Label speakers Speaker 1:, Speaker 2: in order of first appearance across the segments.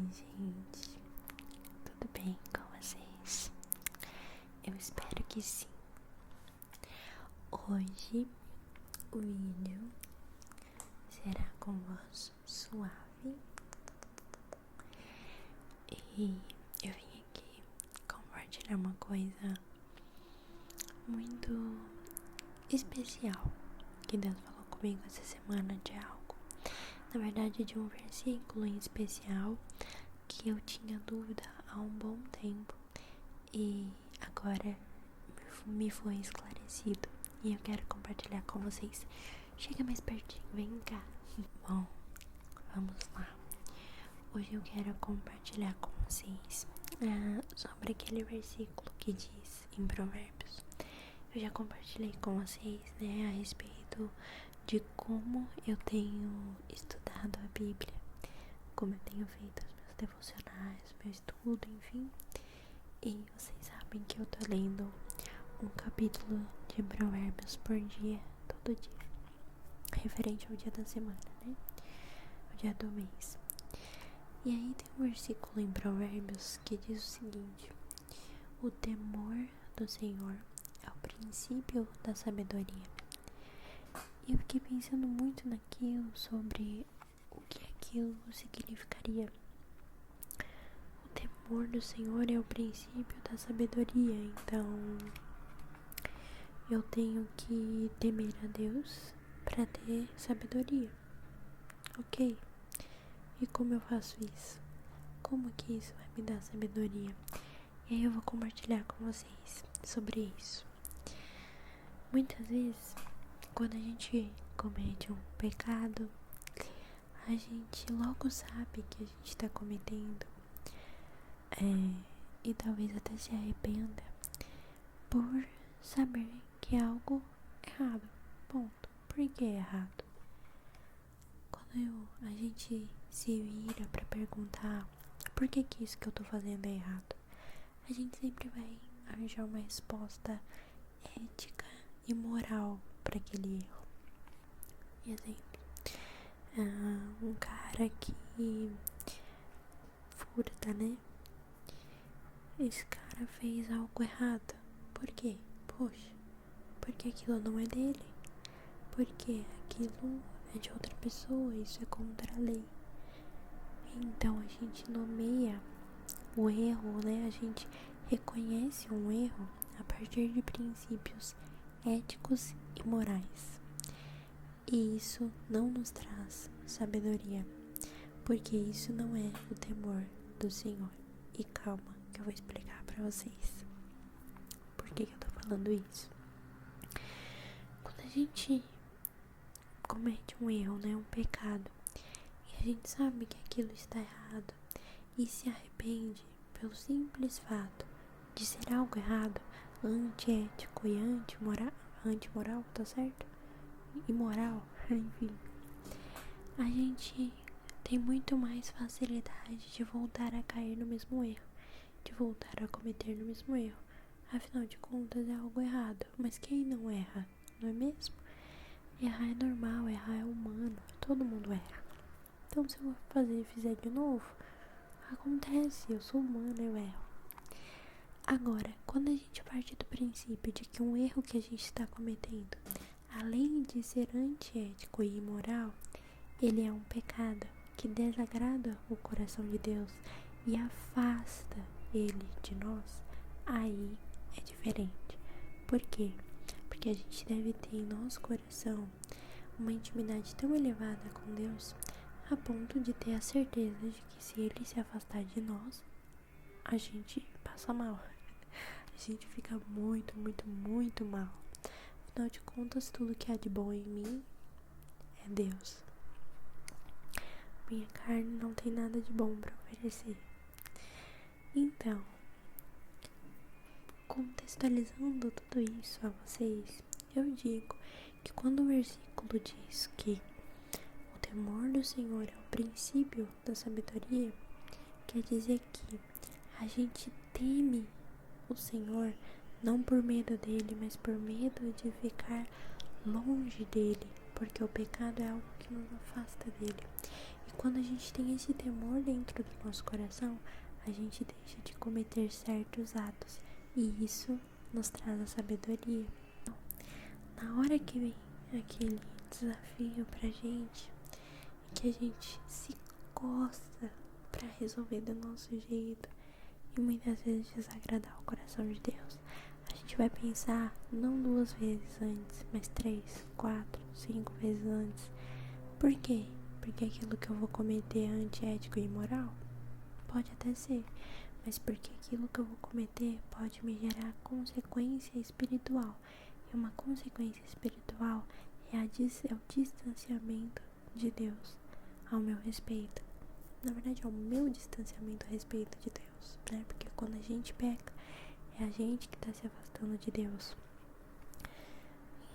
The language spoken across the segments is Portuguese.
Speaker 1: gente, tudo bem com vocês? Eu espero que sim. Hoje o vídeo será com voz suave e eu vim aqui compartilhar uma coisa muito especial que Deus falou comigo essa semana, de algo, na verdade de um versículo em especial que eu tinha dúvida há um bom tempo e agora me foi esclarecido e eu quero compartilhar com vocês. Chega mais pertinho, vem cá. Bom, vamos lá. Hoje eu quero compartilhar com vocês sobre aquele versículo que diz em Provérbios. Eu já compartilhei com vocês, a respeito de como eu tenho estudado a Bíblia, como eu tenho feito os meus devocionais, meu estudo, enfim. E vocês sabem que eu tô lendo um capítulo de Provérbios por dia, todo dia, referente ao dia da semana, o dia do mês. E aí tem um versículo em Provérbios que diz o seguinte: o temor do Senhor é o princípio da sabedoria. E eu fiquei pensando muito naquilo, sobre o que aquilo significaria. O temor do Senhor é o princípio da sabedoria, então eu tenho que temer a Deus para ter sabedoria, ok? E como eu faço isso? Como que isso vai me dar sabedoria? E aí eu vou compartilhar com vocês sobre isso. Muitas vezes, quando a gente comete um pecado, a gente logo sabe que a gente está cometendo, e talvez até se arrependa por saber que é algo errado. Ponto. Por que é errado? Quando a gente se vira pra perguntar por que isso que eu tô fazendo é errado, a gente sempre vai arranjar uma resposta ética e moral para aquele erro. Exemplo, um cara que furta, Esse cara fez algo errado. Por quê? Poxa, porque aquilo não é dele. Porque aquilo é de outra pessoa, isso é contra a lei. Então a gente nomeia o erro, A gente reconhece um erro a partir de princípios éticos e morais. E isso não nos traz sabedoria, porque isso não é o temor do Senhor. E calma, que eu vou explicar pra vocês por que eu tô falando isso. Quando a gente comete um erro, um pecado, e a gente sabe que aquilo está errado e se arrepende pelo simples fato de ser algo errado, antiético e antimoral, tá certo? Imoral, enfim. A gente tem muito mais facilidade de voltar a cair no mesmo erro, de voltar a cometer no mesmo erro. Afinal de contas é algo errado, mas quem não erra, não é mesmo? Errar é normal, errar é humano, todo mundo erra. Então se eu fizer de novo, acontece, eu sou humano, eu erro. Agora, quando a gente parte do princípio de que um erro que a gente está cometendo, além de ser antiético e imoral, ele é um pecado que desagrada o coração de Deus e afasta ele de nós, aí é diferente. Por quê? Porque a gente deve ter em nosso coração uma intimidade tão elevada com Deus, a ponto de ter a certeza de que se ele se afastar de nós, a gente passa mal. A gente fica muito, muito, muito mal. Afinal de contas, tudo que há de bom em mim é Deus. Minha carne não tem nada de bom para oferecer. Então, contextualizando tudo isso a vocês, eu digo que quando o versículo diz que o temor do Senhor é o princípio da sabedoria, quer dizer que a gente teme o Senhor não por medo dele, mas por medo de ficar longe dele, porque o pecado é algo que nos afasta dele. E quando a gente tem esse temor dentro do nosso coração, a gente deixa de cometer certos atos. E isso nos traz a sabedoria. Então, na hora que vem aquele desafio pra gente, que a gente se coça pra resolver do nosso jeito e muitas vezes desagradar o coração de Deus, a gente vai pensar não 2 vezes antes, mas 3, 4, 5 vezes antes. Por quê? Porque aquilo que eu vou cometer é antiético e imoral? Pode até ser, mas porque aquilo que eu vou cometer pode me gerar consequência espiritual. E uma consequência espiritual é o distanciamento de Deus ao meu respeito. Na verdade, é o meu distanciamento a respeito de Deus, né? Porque quando a gente peca, é a gente que está se afastando de Deus.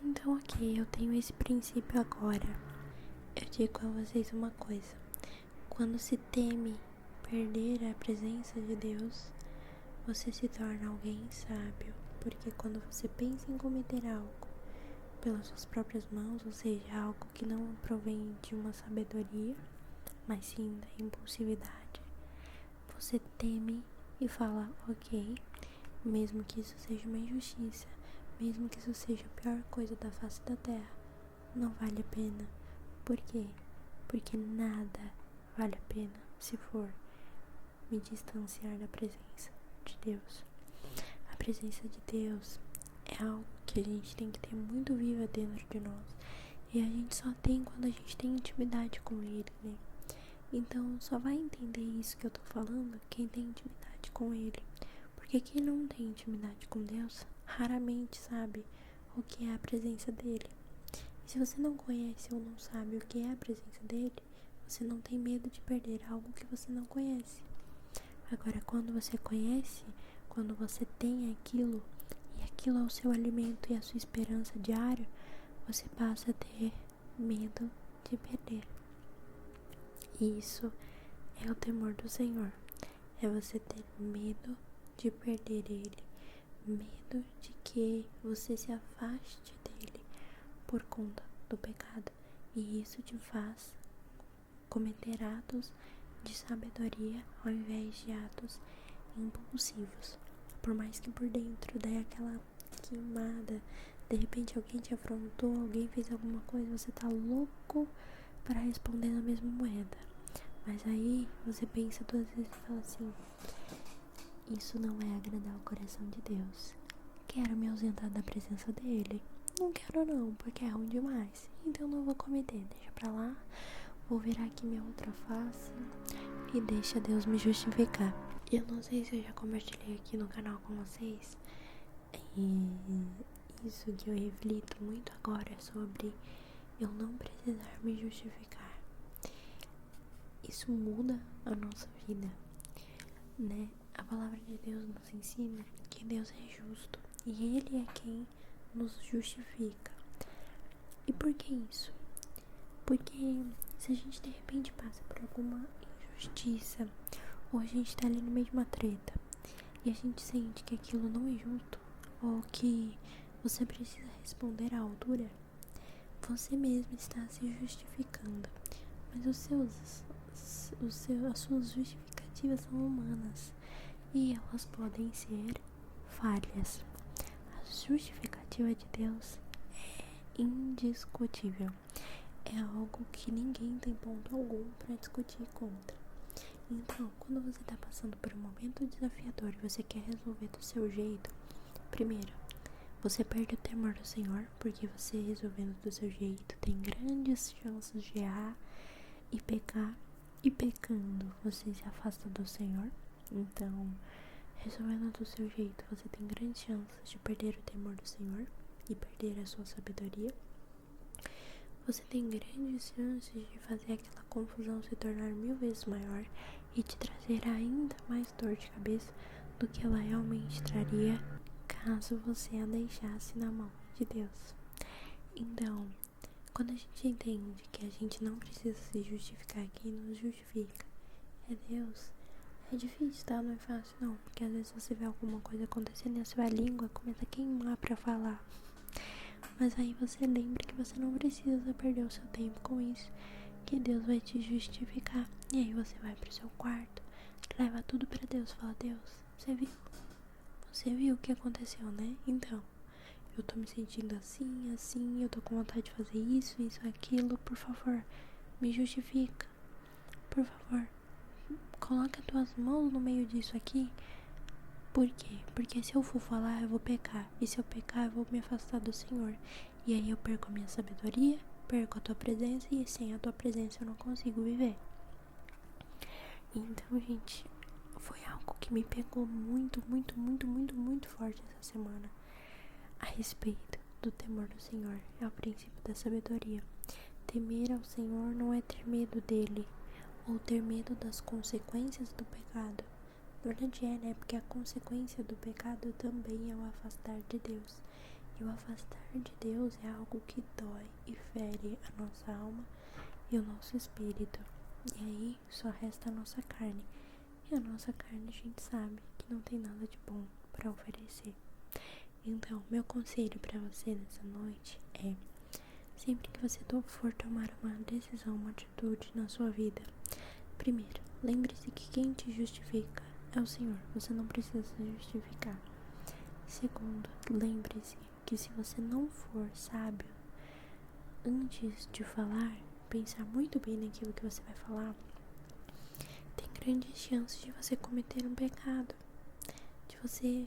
Speaker 1: Então, ok, eu tenho esse princípio agora. Eu digo a vocês uma coisa: quando se teme perder a presença de Deus, você se torna alguém sábio. Porque quando você pensa em cometer algo pelas suas próprias mãos, ou seja, algo que não provém de uma sabedoria, mas sim da impulsividade, você teme e fala, ok, mesmo que isso seja uma injustiça, mesmo que isso seja a pior coisa da face da terra, não vale a pena. Por quê? Porque nada vale a pena se for me distanciar da presença de Deus. A presença de Deus é algo que a gente tem que ter muito viva dentro de nós. E a gente só tem quando a gente tem intimidade com Ele, né? Então só vai entender isso que eu tô falando quem tem intimidade com Ele. Porque quem não tem intimidade com Deus raramente sabe o que é a presença dele. E se você não conhece ou não sabe o que é a presença dele, você não tem medo de perder algo que você não conhece. Agora, quando você conhece, quando você tem aquilo, e aquilo é o seu alimento e a sua esperança diária, você passa a ter medo de perder. E isso é o temor do Senhor. É você ter medo de perder Ele. Medo de que você se afaste dele por conta do pecado. E isso te faz cometer atos de sabedoria ao invés de atos impulsivos. Por mais que por dentro dê aquela queimada, de repente alguém te afrontou, alguém fez alguma coisa, você tá louco para responder na mesma moeda. Mas aí você pensa 2 vezes e fala assim, isso não é agradar o coração de Deus. Quero me ausentar da presença dele? Não quero não, porque é ruim demais. Então não vou cometer, deixa pra lá. Vou virar aqui minha outra face e deixa Deus me justificar. Eu não sei se eu já compartilhei aqui no canal com vocês. E isso que eu reflito muito agora é sobre eu não precisar me justificar. Isso muda a nossa vida, né? A palavra de Deus nos ensina que Deus é justo e Ele é quem nos justifica. E por que isso? Porque se a gente de repente passa por alguma injustiça, ou a gente tá ali no meio de uma treta e a gente sente que aquilo não é justo, ou que você precisa responder à altura, você mesmo está se justificando. Mas as suas justificativas são humanas e elas podem ser falhas. A justificativa de Deus é indiscutível. É algo que ninguém tem ponto algum para discutir contra. Então, quando você está passando por um momento desafiador e você quer resolver do seu jeito, primeiro, você perde o temor do Senhor, porque você resolvendo do seu jeito tem grandes chances de errar e pecar, e pecando você se afasta do Senhor. Então, resolvendo do seu jeito, você tem grandes chances de perder o temor do Senhor e perder a sua sabedoria. Você tem grandes chances de fazer aquela confusão se tornar 1000 vezes maior e te trazer ainda mais dor de cabeça do que ela realmente traria caso você a deixasse na mão de Deus. Então, quando a gente entende que a gente não precisa se justificar, quem nos justifica é Deus, é difícil, tá? Não é fácil não, porque às vezes você vê alguma coisa acontecendo e a sua língua começa a queimar pra falar. Mas aí você lembra que você não precisa perder o seu tempo com isso, que Deus vai te justificar. E aí você vai pro seu quarto, leva tudo pra Deus, fala: Deus, você viu? Você viu o que aconteceu, né? Então, eu tô me sentindo assim, assim, eu tô com vontade de fazer isso, aquilo, por favor, me justifica. Por favor, coloca as tuas mãos no meio disso aqui. Por quê? Porque se eu for falar, eu vou pecar. E se eu pecar, eu vou me afastar do Senhor. E aí eu perco a minha sabedoria, perco a tua presença, e sem a tua presença eu não consigo viver. Então, gente, foi algo que me pegou muito, muito, muito, muito, muito forte essa semana. A respeito do temor do Senhor. É o princípio da sabedoria. Temer ao Senhor não é ter medo dele, ou ter medo das consequências do pecado. Na verdade é, né? Porque a consequência do pecado também é o afastar de Deus. E o afastar de Deus é algo que dói e fere a nossa alma e o nosso espírito. E aí só resta a nossa carne. E a nossa carne a gente sabe que não tem nada de bom para oferecer. Então, meu conselho para você nessa noite é: sempre que você for tomar uma decisão, uma atitude na sua vida, primeiro, lembre-se que quem te justifica é o Senhor. Você não precisa se justificar. Segundo, lembre-se que se você não for sábio, antes de falar, pensar muito bem naquilo que você vai falar, tem grandes chances de você cometer um pecado, de você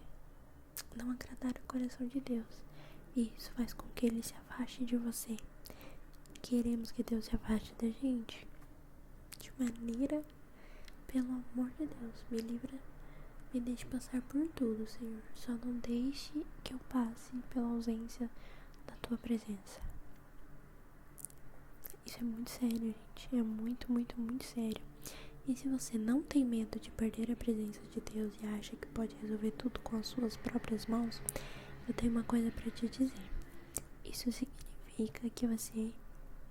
Speaker 1: não agradar o coração de Deus. E isso faz com que ele se afaste de você. Queremos que Deus se afaste da gente de maneira, pelo amor de Deus, me livra, me deixe passar por tudo, Senhor. Só não deixe que eu passe pela ausência da tua presença. Isso é muito sério, gente. É muito, muito, muito sério. E se você não tem medo de perder a presença de Deus e acha que pode resolver tudo com as suas próprias mãos, eu tenho uma coisa pra te dizer. Isso significa que você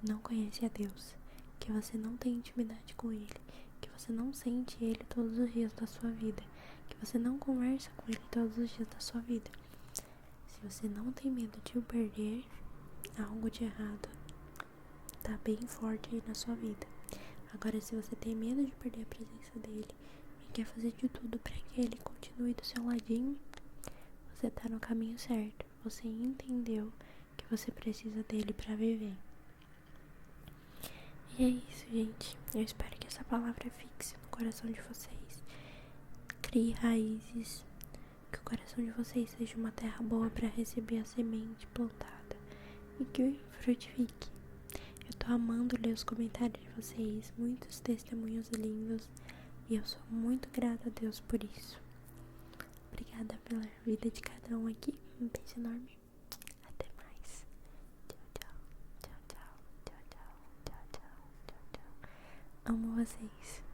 Speaker 1: não conhece a Deus, que você não tem intimidade com Ele, que você não sente Ele todos os dias da sua vida, que você não conversa com Ele todos os dias da sua vida. Se você não tem medo de o perder, algo de errado tá bem forte aí na sua vida. Agora, se você tem medo de perder a presença dele e quer fazer de tudo para que ele continue do seu ladinho, você tá no caminho certo. Você entendeu que você precisa dele para viver. E é isso, gente. Eu espero que essa palavra fixe no coração de vocês, crie raízes, que o coração de vocês seja uma terra boa para receber a semente plantada e que frutifique. Eu tô amando ler os comentários de vocês, muitos testemunhos lindos, e eu sou muito grata a Deus por isso. Obrigada pela vida de cada um aqui. Um beijo enorme. Até mais. Tchau, tchau. Tchau, tchau. Tchau, tchau. Tchau, tchau. Tchau, tchau. Amo vocês.